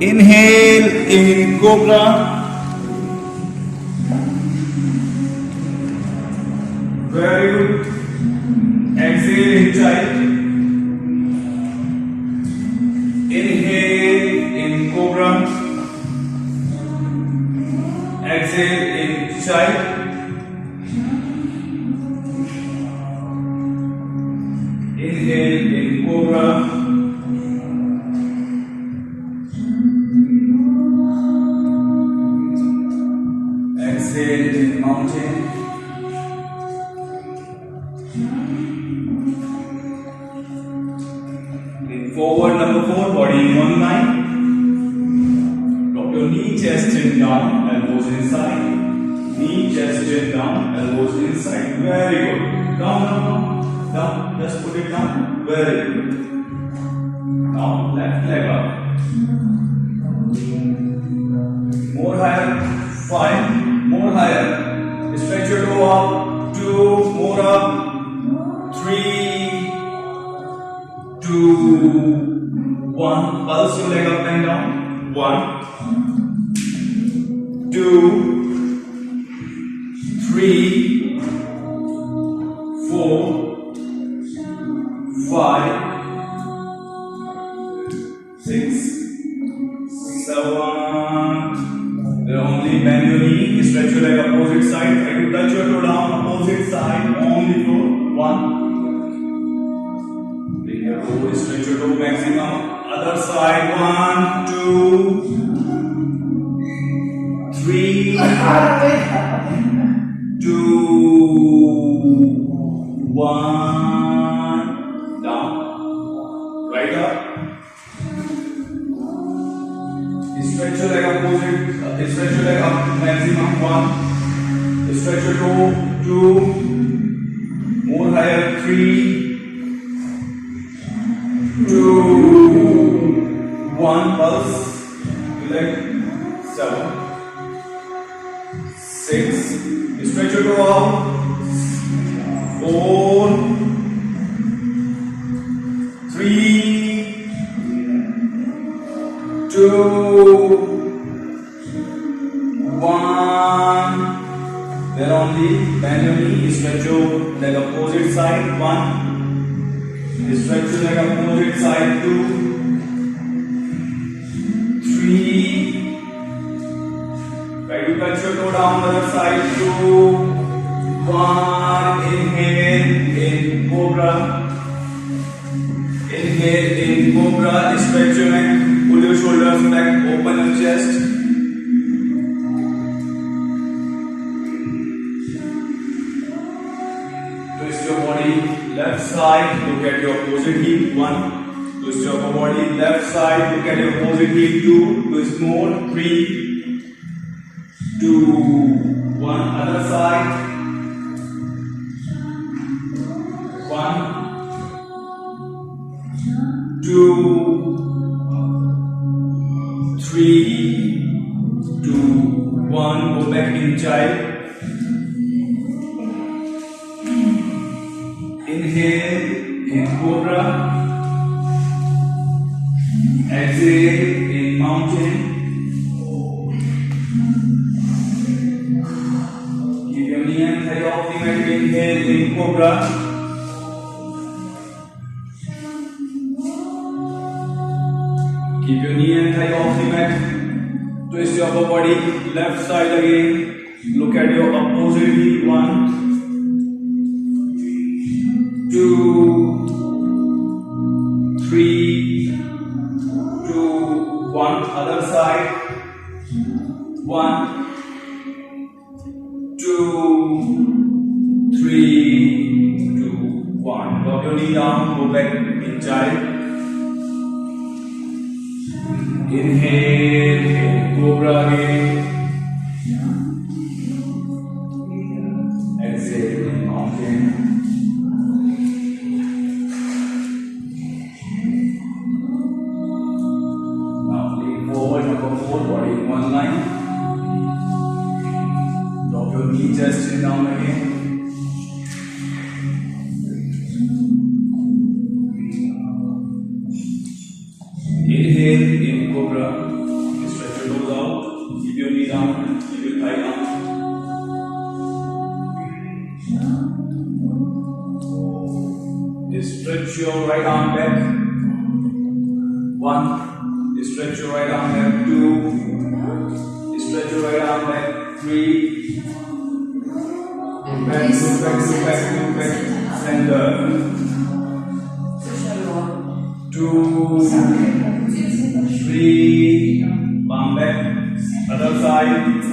Inhale in cobra. Very good. Exhale in child. Inhale in cobra. Exhale in child. Inhale in cobra. Exhale in mountain. Lean forward, number 4, body in one line. Drop your knee, chest, chin down, elbows inside. Knee, chest, chin down, elbows inside. Very good. Down, down, down, down. Just put it down. Very good. Now left leg up. More higher. 5. More higher. Stretch your toe up. 2. More up. 3. 2. 1. Pulse your leg up and down. 1. 2. 3. 4. 5. 6. 7. Only bend your knee, stretch your leg opposite side, try to touch your toe down, opposite side, on the floor. 1. Bring your toe, stretch your toe maximum. Other side, 1, 2, 3, 2, 1. Down. Right up. Stretch your leg opposite. Stretch your leg up maximum. 1. Stretch your toe. 2. More higher. 3. 2. 1. Pulse. Leg. 7. 6. Stretch your toe out. 4. 3. 2. 1. Then only bend your knee, stretch your leg opposite side. 1. Stretch your leg opposite side. 2. 3. Try to touch your toe down the other side. 2. 1. Inhale in cobra. Inhale in cobra. Stretch your neck. Pull your shoulders back. Open your chest. Twist your body left side, look at your opposite heel. 1. Twist your body left side, look at your opposite heel. 2. Twist more. 3, 2, 1. Other side. 1, 2, 3, 2, 1. Go back in child. Inhale in cobra. Exhale in mountain. Keep your knee and thigh off the mat. Inhale in cobra. Keep your knee and thigh off the mat. Twist your upper body left side again. Look at your opposite heel. 1, 2, 3, 2, 1. Other side. 1, 2, 3, 2, 1. Drop your knee down. Go back in child. Inhale in cobra again. Exhale in mountain. Now lean forward, number 4, body in one line. Drop your knee, chest, chin down again. Inhale in cobra. knee down and keep your thigh down. Stretch your right arm back. 1. Stretch your right arm back. 2. Stretch your right arm back. 3. Back, center. 2, 3. Palm back. Other side.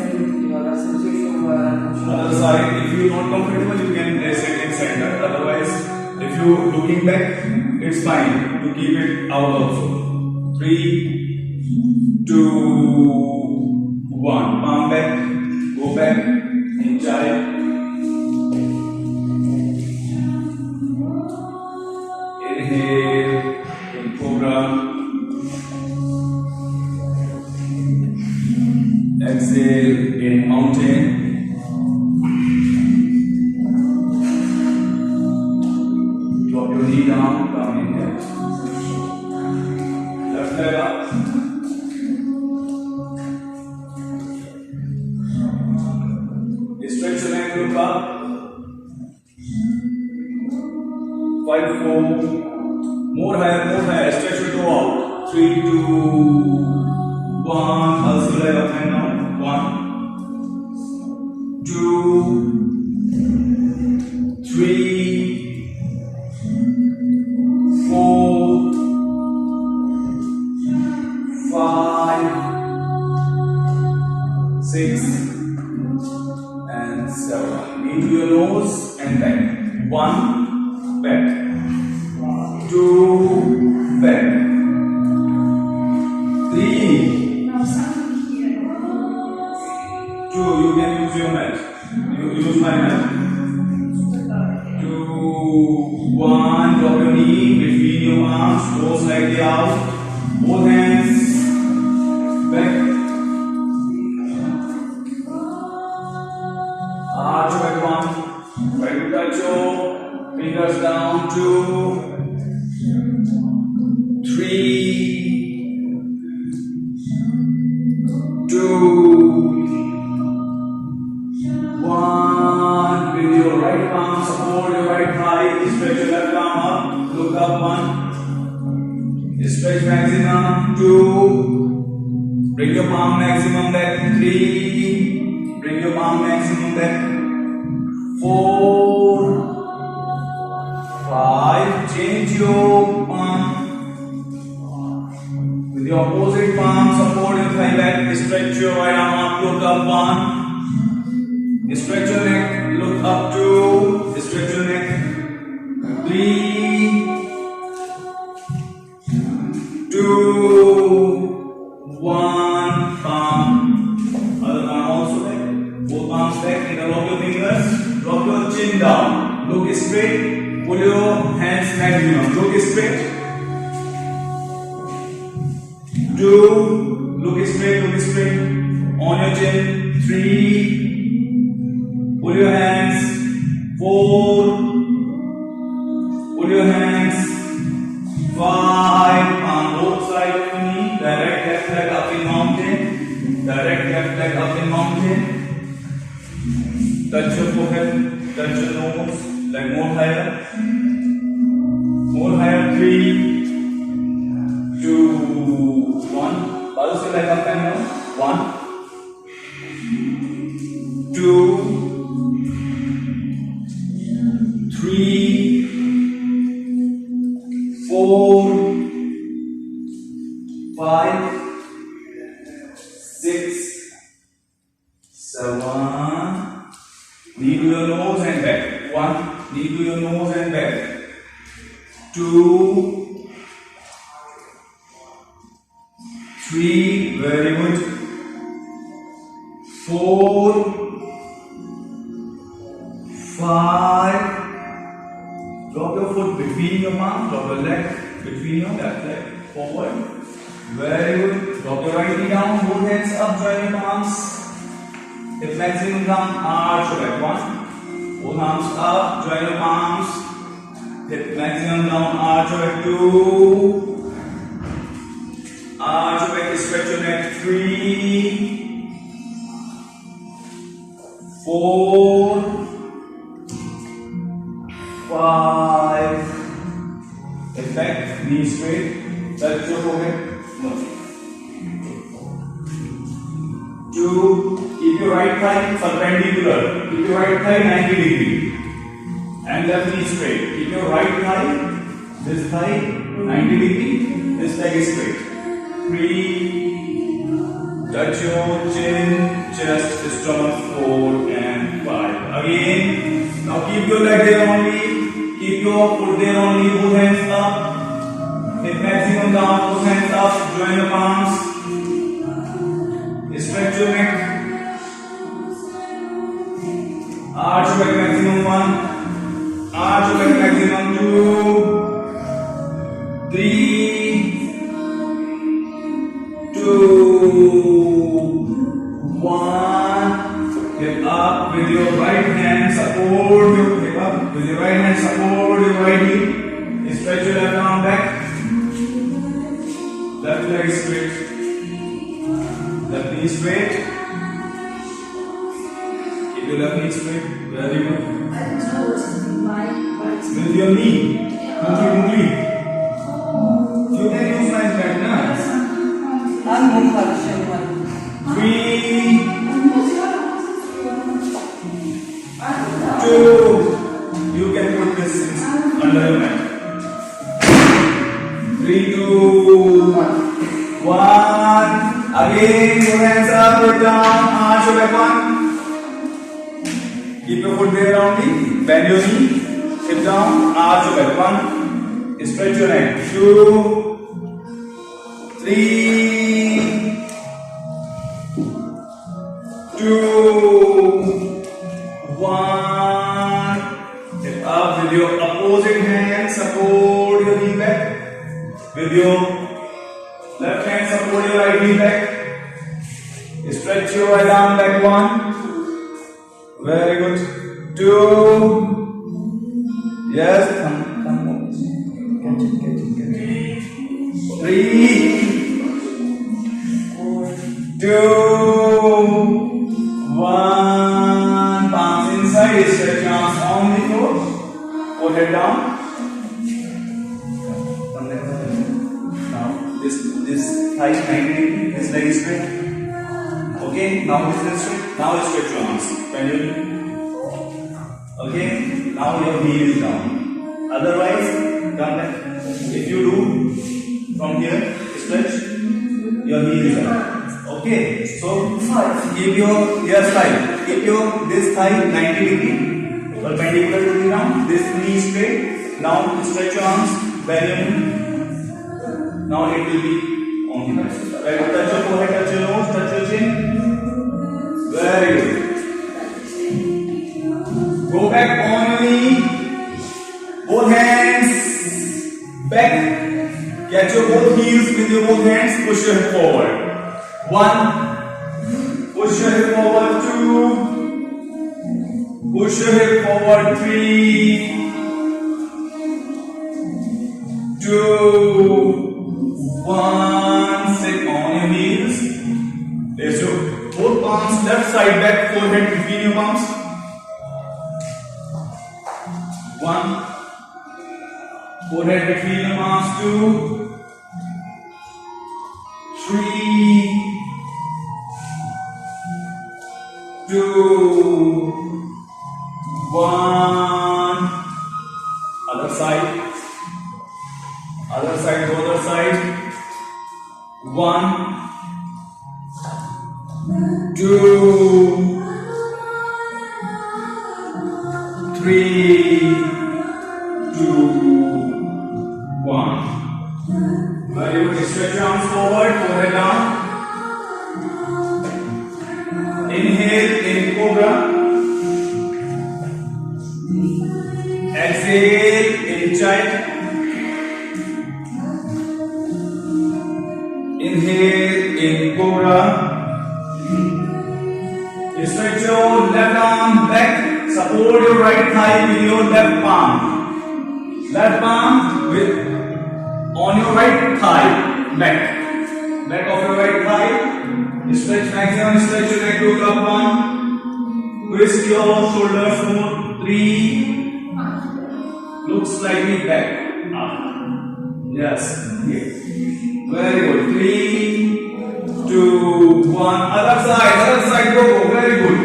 Other side. If you are not comfortable, you can place it in center. Otherwise, if you are looking back, it's fine to keep it out also. 3, 2, 1. Palm back. Go back. In child. Inhale in cobra. Exhale in mountain. Drop your knee down, come in here. Left leg up. Stretch your neck, look up. 5, 4. More higher. Stretch your toe out. 3, 2, 1. Also leg up and down. 1, 2, 3, 4, 5, 6, and 7. Knee to your nose and back. 1, back. 2, back. 3, 2, you can use your mat. You use my mat. 2, 1, drop your knee between your arms, go slightly out. Both hands back. Arch back 1. Try to touch your fingers down. 2, 3, 2, 1. With your right palm, support your right thigh. Stretch your left arm up. Look up. 1. Stretch maximum. 2. Bring your palm maximum back. 3. Bring your palm maximum back. 4, 5. Change your palm. With your opposite palm, support your thigh back. Stretch your right arm up. Look up. 1. Stretch your neck. Look up. 2. Stretch your neck. 3, 2, 1. Palm. Other palm also back. Both palms back. Interlock your fingers. Drop your chin down. Look straight. Pull your hands maximum. Look straight. 2. Look straight. On your chin. 3. Pull your hands. 4. Pull your hands. 5. On both sides of your knee. Direct left leg up in mountain. Direct left leg up in mountain. Touch your forehead. Touch your nose. Leg more higher. More higher. 3, 2, 1. Pulse your leg up and down. 1, 2, 3, 4, 5, 6, 7. Knee to your nose and back. 1. Knee to your nose and back. 2, 3. Very good. 4, 5. Drop your foot between your palms. Drop your leg between your left leg. Forward. Very good. Drop your right knee down. Both hands up. Join your palms. Hip maximum down. Arch back. 1. Both arms up. Join your palms. Hip maximum down. Arch back. 2. Arch back. Stretch your neck. 3. 4, 5. Get back, knee straight. Touch your forehead. No. 2. Keep your right thigh perpendicular. Keep your right thigh 90 degree. And left knee straight. Keep your right thigh, this thigh 90 degree. This leg is straight. 3. Touch your chin, chest, stomach. 4 and 5. Again. Now keep your leg there only. Keep your foot there only. Both hands up. Hip maximum down. Both hands up. Join the palms. Stretch your neck. Arch your back maximum 1. Arch your back maximum 2. 3. 2. 1. Hip up with your right hand. Support your hip up with your right hand. Support your right knee. Stretch your left arm back. Left leg straight. Left knee straight. Keep your left knee straight. Very good. With your knee. Move. You can use my back now. 3, 2. You can put this under your mat. 3, 2, 1. Again, your hands up, put down, arch your back 1. Keep your foot there only. Bend your knee, hip down, arch your back 1. Stretch your neck. 2, 3, 2, 1. Hip up with your opposing hand. Support your knee back. With your left hand, support your right knee back. Stretch your right arm back 1. Very good. 2. Yes. Come. Catch it. 3, 2, 1. Palms inside. Stretch your arms on the floor. Forehead down. This thigh 90 degree, this leg is straight. Okay, now this is straight. Now stretch your arms. Bend your knee. Okay, now your heel is down. Otherwise, come back. If you do from here, stretch, your heel is down. Okay, so keep your thigh. Keep your this thigh 90 degree, perpendicular to the ground. This knee straight. Now stretch your arms. Bend your knee. Now it will be on the right. Right, touch your forehead, touch your nose, touch your chin. Very good. Go back on your knee. Both hands back. Catch your both heels with your both hands. Push your hip forward. 1. Push your hip forward. 2. Push your hip forward. 3. 2. 1. Sit on your heels. Let's do both palms left side back, forehead between your palms. 1. Forehead between your palms. 2. 3. 2. 1. Other side. Other side, to other side. 1, 2, 3, 2, 1. Very good. Stretch your arms forward, forehead down. Inhale in cobra. Exhale in child. Inhale in cobra. Stretch your left arm back. Support your right thigh with your left palm. Left palm with on your right thigh back. Back of your right thigh. Stretch maximum. Stretch your neck to up one. Twist your shoulders more. 3. Look slightly back. Yes. Very good. 3, 2, 1. Other side. Go. Very good.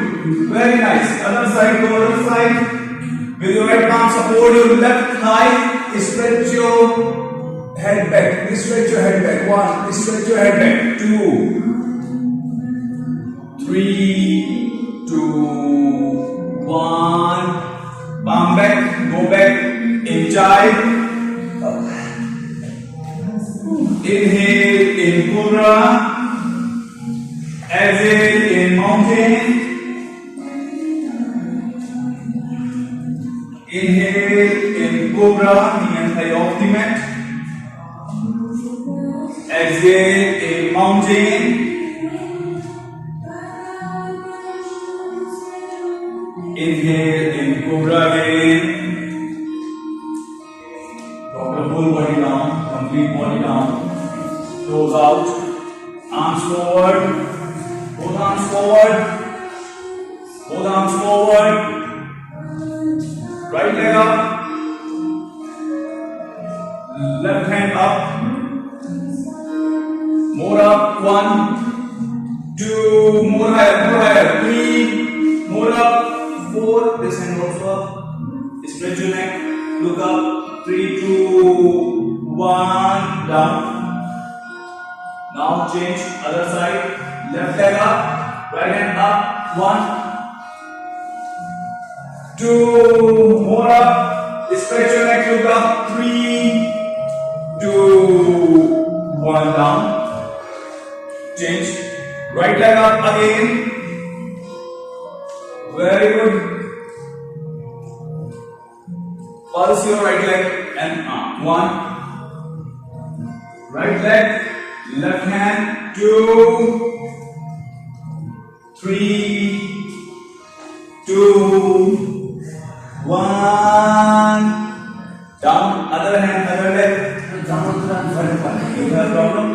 Very nice. Other side. With your right palm, support your left thigh. Stretch your head back. Stretch your head back. 1. Stretch your head back. 2, 3, 2, 1. Palm back. Go back. Ujjayi. Inhale in Cobra. Exhale in Mountain. Inhale in Cobra, knee and thigh off the mat. Exhale in Mountain. Inhale in Cobra again. Drop your whole body down, complete body down. Toes out, arms forward, both arms forward, both arms forward. Right leg up, left hand up, more up. 1, 2, more higher. 3, more up. 4, this hand also up. Stretch your neck, look up. 3, 2, 1, down. Now change other side. Left leg up, right hand up. 1, 2, more up. Stretch your neck, look up. 3, 2, 1, down. Change. Right leg up again. Very good. Pulse your right leg and arm. 1. Right leg. Left hand. 2, 3, 2, 1. Down. Other hand, other leg. You have a problem?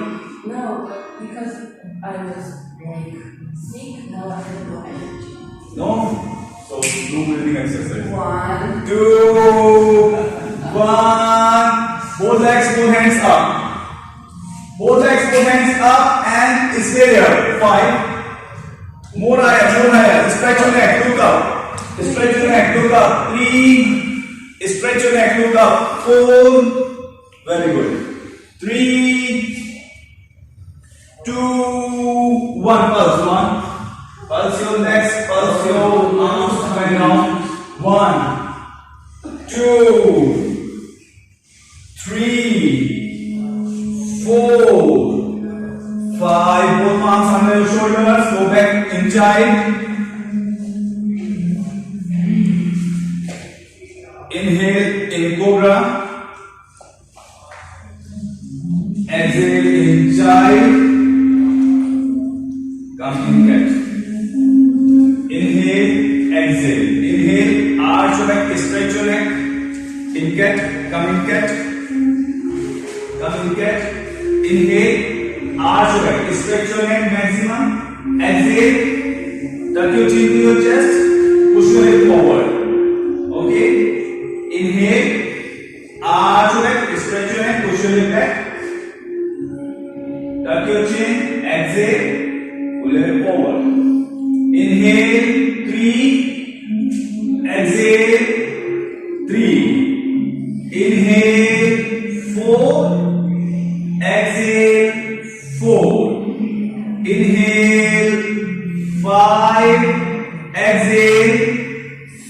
No, because I was like sick, now I have no energy. No? So do breathing exercise. 1, 2, 1. Both legs, both hands up. Both legs, both hands up and stay there. 5. More higher. Stretch your neck, look up. Stretch your neck, look up. 3. Stretch your neck, look up. 4. Very good. 3, 2, 1. Pulse. 1. Pulse your legs, pulse your arms up and down. 1, 2, 3, 4, 5. Both arms under your shoulders. Go back in child. Inhale in Cobra. Exhale in child. Come in cat. Inhale, exhale. Inhale, arch your neck, stretch your neck. In cat, come in cat. Come in cat. Inhale, arch your neck, stretch your neck maximum. Exhale, tuck your chin to your chest, push your head forward. Okay? Inhale, arch your neck, stretch your neck, push your head back. Tuck your chin, exhale, pull your head forward. Inhale, 3, exhale, 3. Inhale, 4, exhale, 4. Inhale, 5, exhale,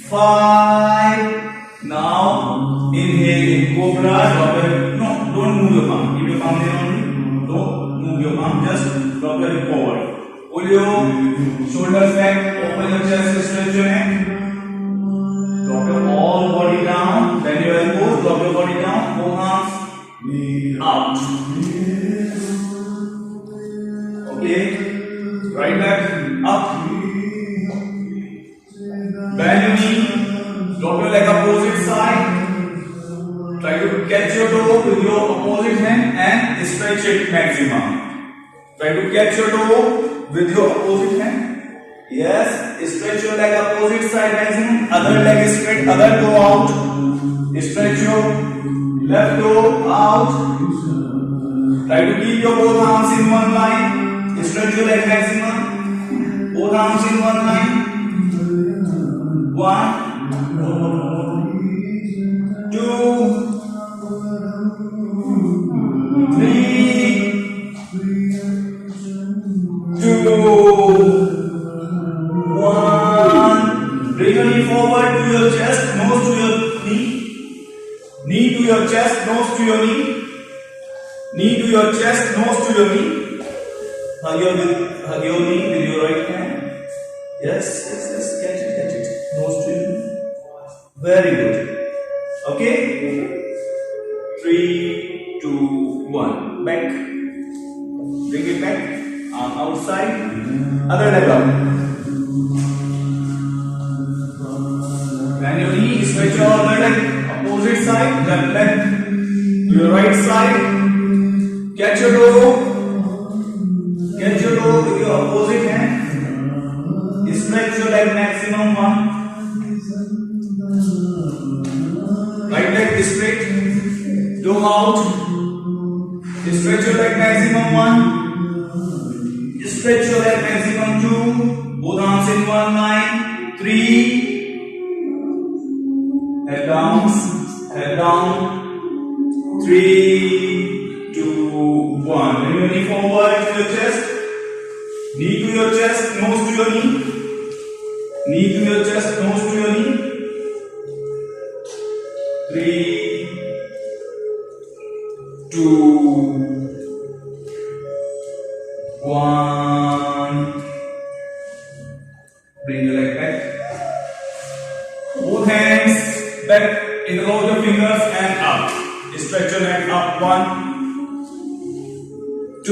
5. Now, inhale in Cobra, don't move your palm, keep your palm there only, don't move your palm, just drop your hip forward. Pull your shoulders back, open your chest, stretch your neck. Drop your whole body down, bend your elbows, drop your body down, both arms out. Okay, right leg up. Bend your knee, drop your leg opposite side. Try to catch your toe with your opposite hand and stretch it maximum. Try to catch your toe with your opposite hand Yes, stretch your leg opposite side maximum. Other leg is straight, other toe out. Stretch your left toe out. Try to keep your both arms in one line. Stretch your leg maximum. Both arms in one line. 1, 2, 3, 2, 1. Bring your knee forward to your chest, nose to your knee. Knee to your chest, nose to your knee. Knee to your chest, nose to your knee. Hug your knee with your right hand. Yes, catch it. Nose to your knee. Very good. Okay? 3, 2, 1. Back. Bring it back. Arm outside. Other leg up. Bend your knee. Stretch your other leg. Opposite side. Left leg to your right side. Catch your toe. Catch your toe with your opposite hand. Stretch your leg maximum 1. Right leg straight. Toe out. Stretch your leg maximum 1. Stretch your leg maximum 2. Both arms in one line. 3. Head down. 3, 2, 1. Bring your knee forward to your chest. Knee to your chest, nose to your knee. Knee to your chest, nose to your knee. 3, 2, 1. Bring your leg back. Both hands back, interlock your fingers and up. Stretch your leg up. 1, 2,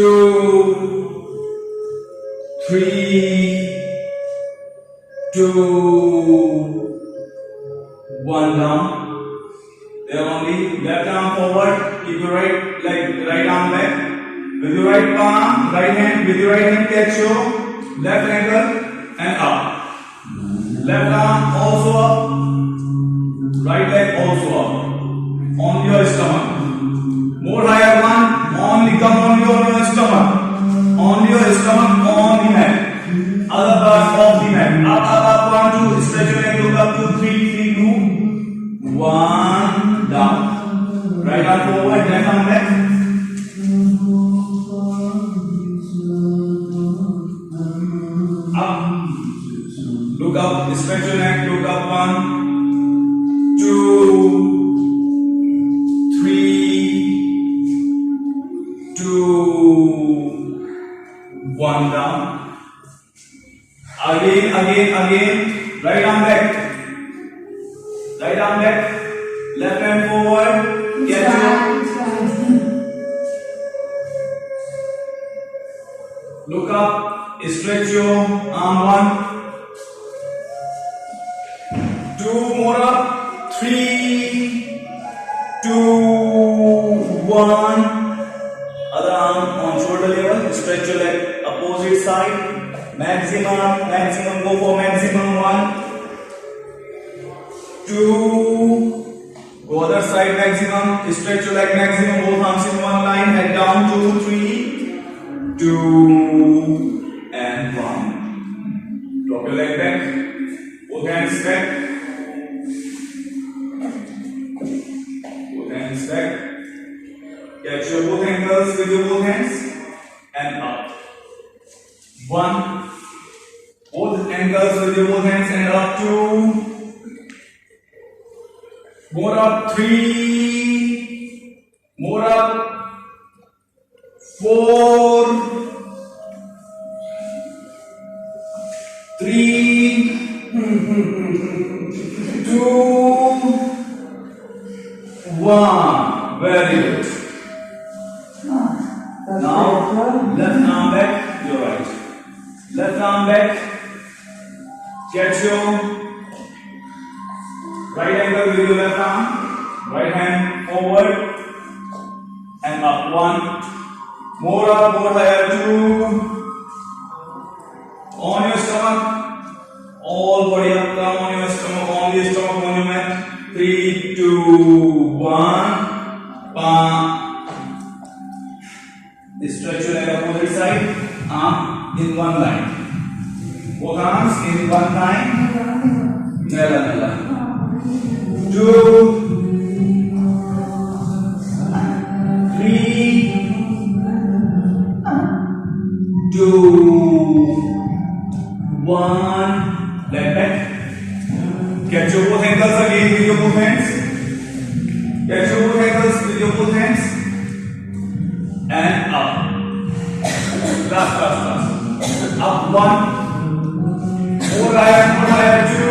3, 2, 1 down. There only. Left arm forward. Keep your right arm back. With your right palm, right hand, with your right hand catch your left ankle and up. Left arm also up. Right leg also up. On your stomach. More higher one. Only come on your stomach. On your stomach, on the mat. Other part of the mat. Up. 1, 2. Stretch your leg. Look up. 2, 3, 2, 1. Down. Right arm forward. Left arm back. Up. Look up. Stretch your neck. Look up. 1, 2, 3, 2, 1 down. Again. Right arm back. Left hand forward. Catch your. Look up. Stretch your arm. 1, 2 more up. 3, 2, 1. Other arm on shoulder level. Stretch your leg opposite side. Maximum. Go for maximum. 1, 2. Go other side maximum. Stretch your leg maximum. Both arms in one line. Head down. 2, 3, 2, and 1. Drop your leg back. Both hands back. Catch your both ankles with your both hands and up. 1. Both ankles with your both hands and up. 2. More up. 3. More up. 4. 3. 2. 1. Very good. Now, left arm back, your right. Left arm back. Catch your right ankle with your left arm. Right hand forward and up. 1. More up, more higher. 2. On your stomach. whole body up, come on your stomach, on the stomach, on your mat. 3, 2, 1. Palm. Stretch your leg opposite side. Arm in one line. Both arms in one line. Nella, nella. 2, 3, 2, 1. Leg back. Catch your both ankles again with your both hands. Catch your both ankles with your both hands. And up. Last. Up 1. More higher 2.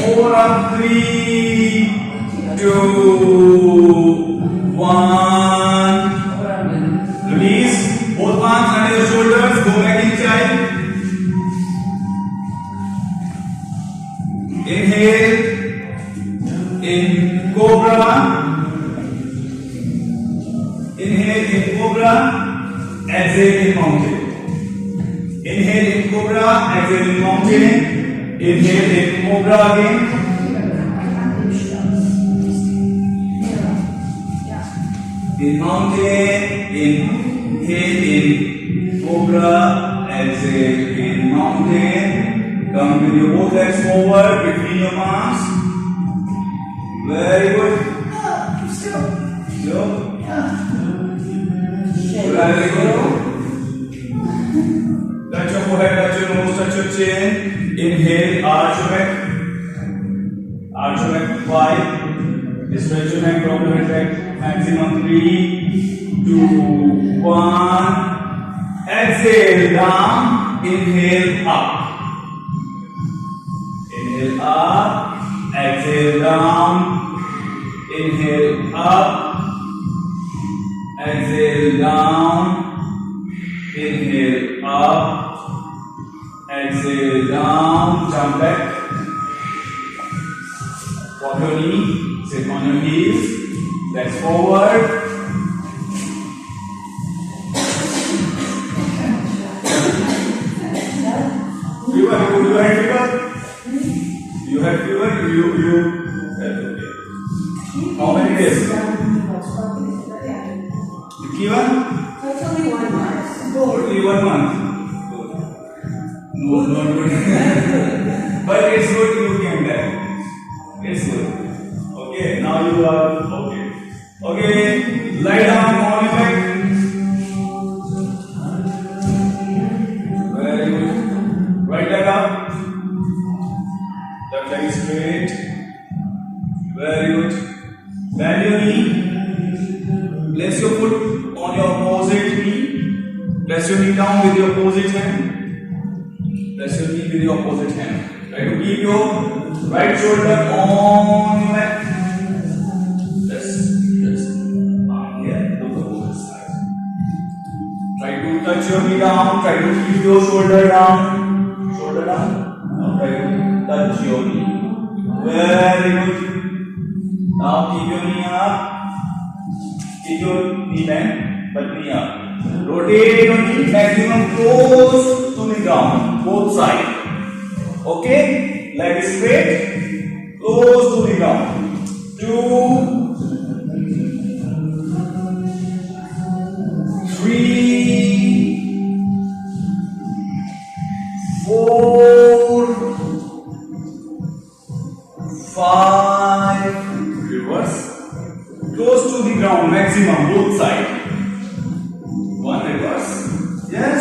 More up 3. 2, 1. Release. Both arms under your shoulders. Go back in child. Inhale. In cobra. Inhale in cobra. Exhale in mountain. Inhale in cobra. Exhale in mountain. Inhale in cobra again. In mountain. Inhale in cobra. Exhale in mountain. Come with your both legs forward between your palms. Very good. Still. Very good. Touch your forehead, touch your nose, touch your chin. Inhale, arch your back. Arch your back 5. Stretch your neck, drop your head back. Maximum 3, 2, 1. Exhale down. Inhale up. Inhale up. Exhale down. Inhale up. Exhale down. Inhale up. Exhale down. Jump back. Walk your knee. Sit on your heels. Legs forward. You have fever? You have fever? That's okay. How many days? The fever? It's only 1 month. Only 1 month. No, not good. But it's good you came back. It's good. Okay, now you are okay. Okay, lie down on your back. Very good. Right leg up. Left leg straight. Very good. Bend your knee. Place your foot on your opposite knee. Place your knee down with your opposite hand. Place your knee with your opposite hand. Try to keep your right shoulder on your back. This. Here, to the opposite side. Try to touch your knee down. Try to keep your shoulder down. Shoulder down. Now try to touch your knee. Very good. Now keep your knee up. Keep your knee bent, but knee up. Rotate your knee maximum close to the ground, both sides. Okay? Leg straight, close to the ground. 2, 3, 4, 5. Reverse. Close to the ground, maximum, both sides. 1 reverse. Yes.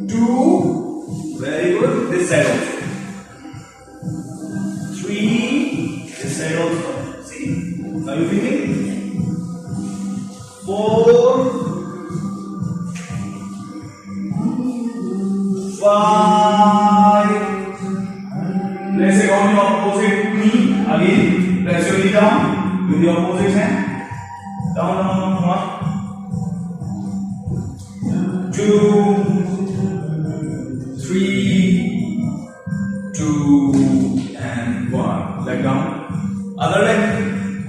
2. Very good. This side also. 3. This side also. See? Are you feeling? 4. 5. Place it on your opposite knee. Again, place your knee down with your opposite hand. Down. 1. 2, 3, 2, and 1. Leg down. Other leg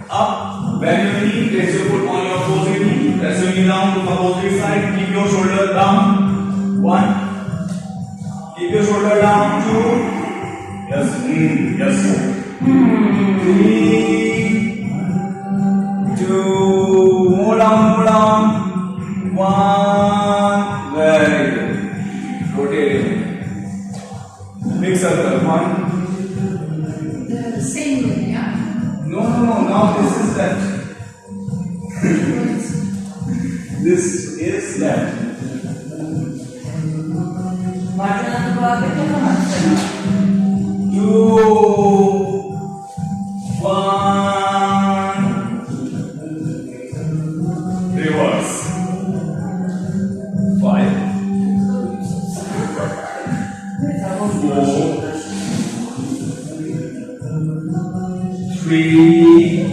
up. Bend your knee. Place your foot on your opposite knee. Press your knee down to the opposite side. Keep your shoulder down. 1. shoulder down. 2. Yes. Yes. 3. 2. More down. 1. Very good. Rotate. Big circle. 1. The same way, yeah? No. Now this is left. This is left. Guardando a performance. 2, 1. Reverse. 5, 4, 3,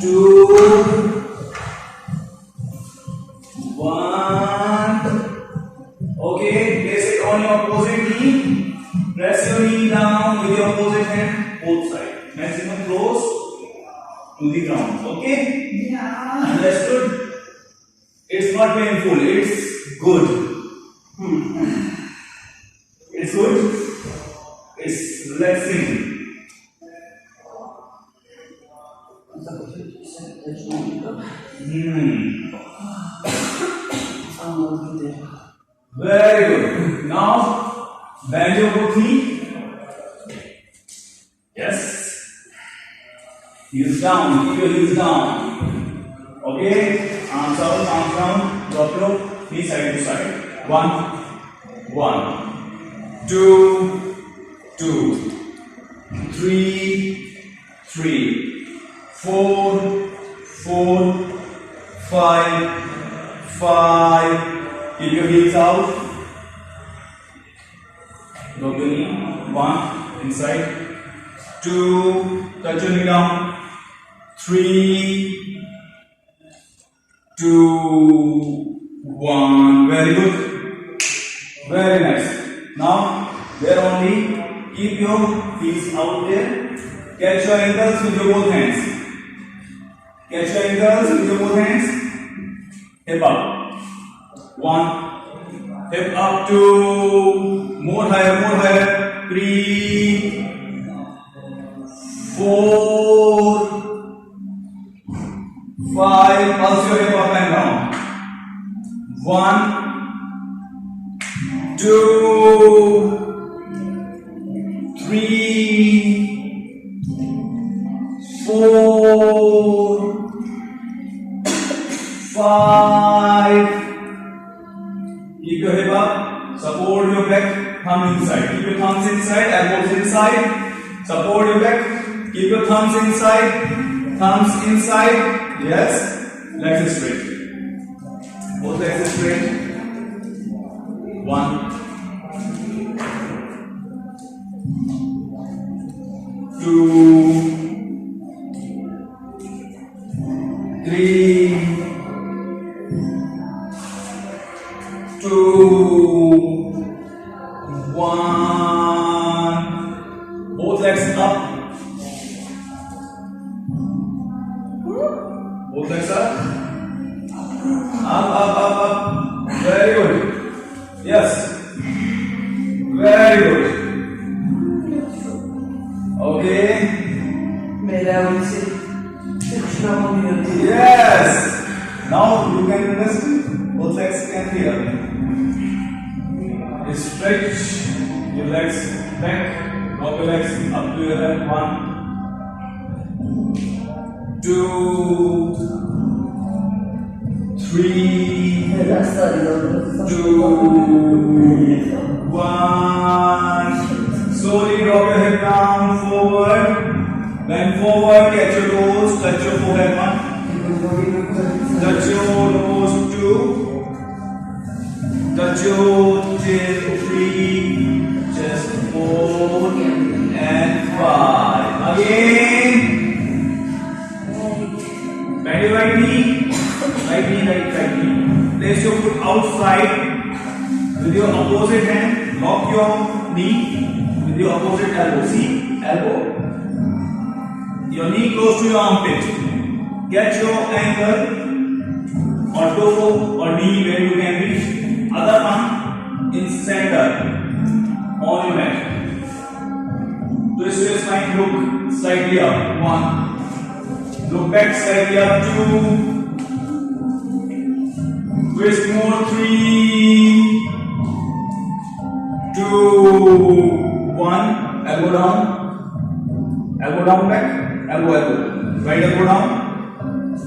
2, 1. Okay, place it on your opposite knee. Press your knee down with your opposite hand, both sides. Maximum close to the ground. Okay? Yeah. Understood? It's not painful, it's good. It's good. It's relaxing. Very good. Now bend your both knee. Yes. Heels down. Keep your heels down. Okay. Arms out. Arms down. Drop your knee side to side. 1, 2, 3, 4, 5. Keep your heels out. Drop your knee. 1, inside. 2, touch your knee down. 3, 2, 1. Very good. Very nice. Now, there only. Keep your feet out there. Catch your ankles with your both hands. Catch your ankles with your both hands. Hip up. 1. Hip up 2. More higher. 3, 4, 5. Pulse your hip up and down. 1, 2, 3, 4, 5. Keep your hip up. Support your back. Thumb inside. Keep your thumbs inside. Elbows inside. Support your back. Keep your thumbs inside. Thumbs inside. Yes. Legs straight. Both legs straight. 1, 2, 3, 2, 1. Both legs up. Both legs up. Up. Very good. Yes. Very good. Okay. Yes. Now you can rest. Both legs can here. Stretch your legs back. Drop your legs up to your head. 1, 2, 3, 2, 1. Slowly drop your head down, forward. Bend forward, catch your toes, touch your forehead. 1. Touch your nose. 2. Touch your chin. 3. Chest. 4 and 5. Again. Bend your right knee. Right knee. Place your foot outside with your opposite hand. Lock your knee with your opposite elbow. See? Elbow. Your knee close to your armpit. Get your ankle or toe or knee where you can reach. Other palm in center on your mat. Twist your spine, look slightly up. 1. Look back slightly up. 2. Twist more. 3. 2. 1. Elbow down. Elbow down back. Elbow, elbow. Right elbow down.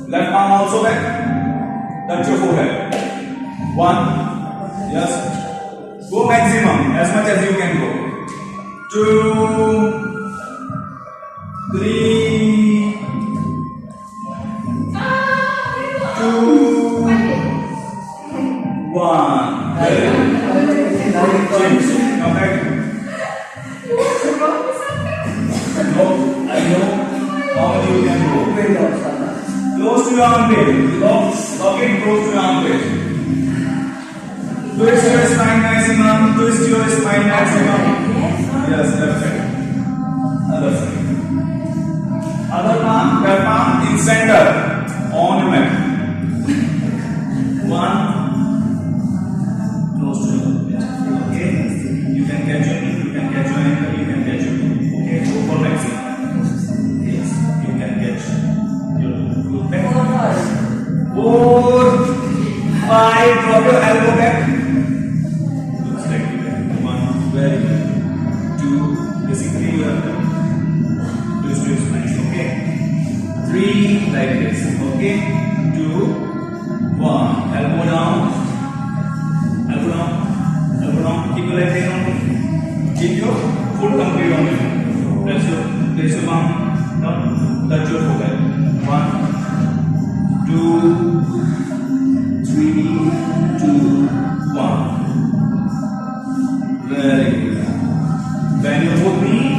Left arm also back. Touch your forehead. 1. Yes. Go maximum as much as you can go. 2. 3. 2. 1. Change. Come back. No, I know how many you can go. Close to your armpit. Lock it close to your armpit. Twist your spine maximum. Twist your spine maximum. Yes, left side. Other side. Other palm, left palm in center on your mat. 1. Close to your armpit. Okay. You can catch your knee. You can catch your ankle. You can catch your knee. Okay. Go for maximum. Yes. You can catch your foot back. 4. 5. Drop your elbow back. Look slightly back. 1. Very good. 2. Basically you have to twist your spine. Okay. 3. Like this. Okay. 2. 1. Elbow down. Elbow down. Elbow down. Keep your leg down. Keep your foot complete on it. Place your palm down. Touch your forehead. 1. 2. 3. 2. 1. Very good. Bend your both knee.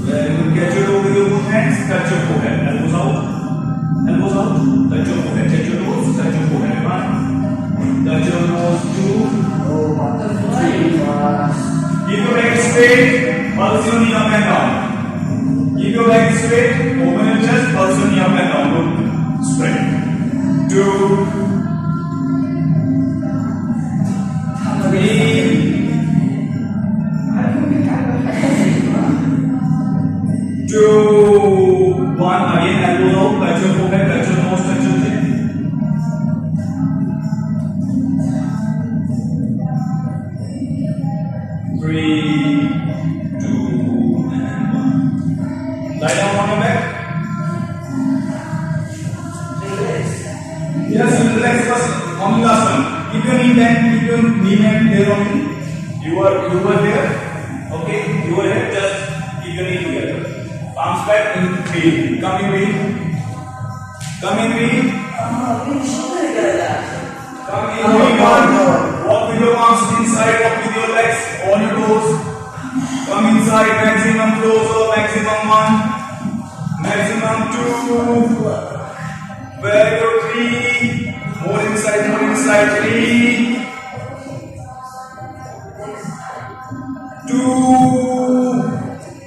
Very good. Catch your toe with your both hands. Touch your forehead. Elbows out. Elbows out. Touch your forehead. Touch your toes. Touch your forehead. 1. Touch your nose. 2. 3. Keep your legs straight. Pulse your knee up and down. Keep your legs straight. Open your chest. Pulse your knee up and down. Look straight. 2. 3. 2. 1. Again, elbow out. Touch your forehead. Touch your nose. Touch your chin. 3. 2. And 1. Lie down on your back. Yes, relax first. On the last one. Keep your knee bent. Keep your knee bent there only. You were there. Okay. You were here. Just keep your knee together. Arms back in 3. Come in 3. Come in 3. Come in 3. 1. Walk with your arms inside. Walk with your legs on your toes. Come inside. Maximum close or maximum 1. Maximum 2. Very good. 3. More inside. 3. 2.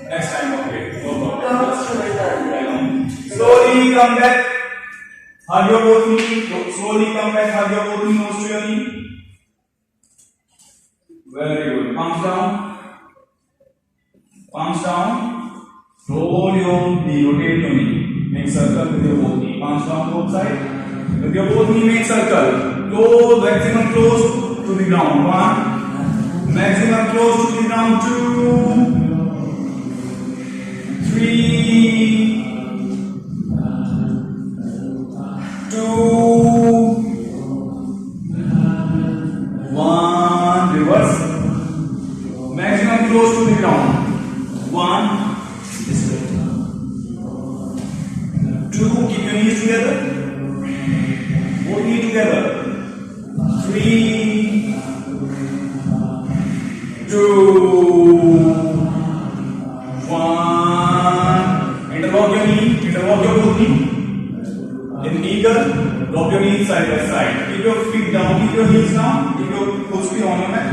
Next time, okay. No problem. Slowly come back. Hug your both knee. Slowly come back. Hug your both knee. Nose to your knee. Very good. Palms down. Palms down. Roll your knee. Rotate your knee. Make circle with your both knee. Palms down both sides. With your both knee, make circle. Close. Maximum close to the ground. 1. Maximum close to the ground. 2. 3. 2. 1. Reverse. Maximum close to the ground. 1. 2. Keep your knees together. Both knees together. 3. 2. 1. Interlock your knee. Interlock your both knee. In eagle, drop your knees side by side. Keep your feet down. Keep your heels down. Keep your foot on your mat.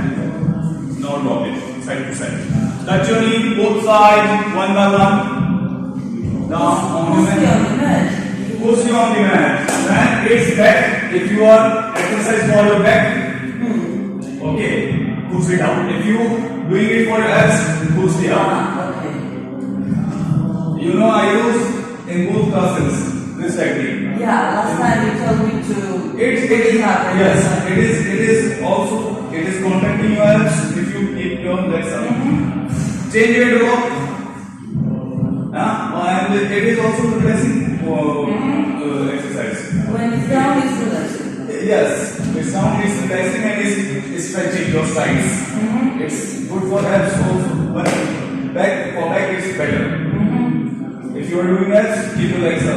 Now drop it side to side. Touch your knee both sides. One by one. Down on your mat. push you on the mat. Mat is back. If you are exercise for your back, okay, push it down. If you doing it for your abs, push it up. Okay. You know I use in both classes this technique. Yeah, last time you told me to. It is yes. It is also it is contracting your abs if you keep your legs up. Change your drop. And it is also relaxing exercise. When it's down, it's relaxing. Yes, the sound is relaxing and is stretching your sides. It's good for abs also, but back for back is better. If you are doing abs, keep your legs up.